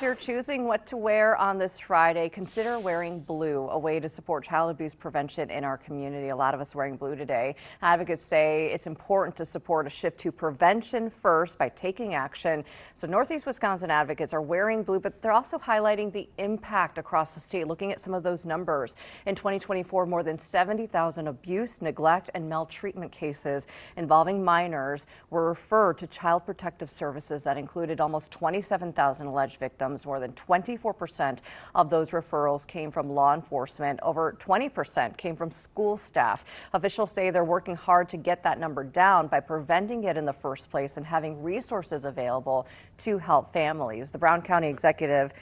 You're choosing what to wear on this Friday. Consider wearing blue, a way to support child abuse prevention in our community. A lot of us wearing blue today. Advocates say it's important to support a shift to prevention first by taking action. So Northeast Wisconsin advocates are wearing blue, but they're also highlighting the impact across the state, looking at some of those numbers. In 2024, more than 70,000 abuse, neglect, and maltreatment cases involving minors were referred to Child Protective Services. That included almost 27,000 alleged victims. More than 24% of those referrals came from law enforcement. Over 20% came from school staff. Officials say they're working hard to get that number down by preventing it in the first place and having resources available to help families. The Brown County executive,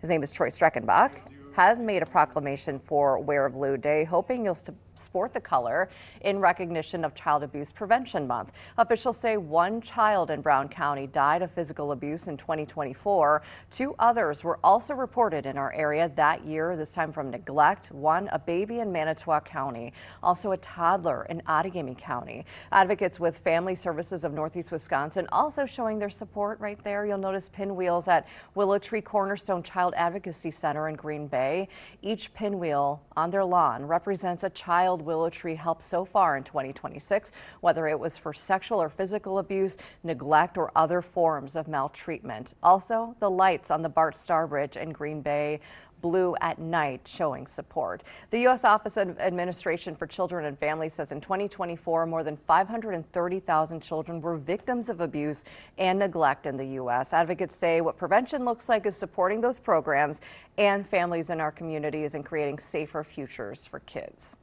his name is Troy Streckenbach, has made a proclamation for Wear Blue Day, hoping you'll sport the color in recognition of Child Abuse Prevention Month. Officials say one child in Brown County died of physical abuse in 2024. Two others were also reported in our area that year, this time from neglect. One, a baby in Manitowoc County, also a toddler in Outagamie County. Advocates with Family Services of Northeast Wisconsin also showing their support right there. You'll notice pinwheels at Willow Tree Cornerstone Child Advocacy Center in Green Bay. Each pinwheel on their lawn represents a child Willow Tree helped so far in 2026, whether it was for sexual or physical abuse, neglect, or other forms of maltreatment. Also, the lights on the Bart Starr Bridge in Green Bay, blue at night, showing support. The U.S. Office of Administration for Children and Families says in 2024, more than 530,000 children were victims of abuse and neglect in the U.S. Advocates say what prevention looks like is supporting those programs and families in our communities and creating safer futures for kids.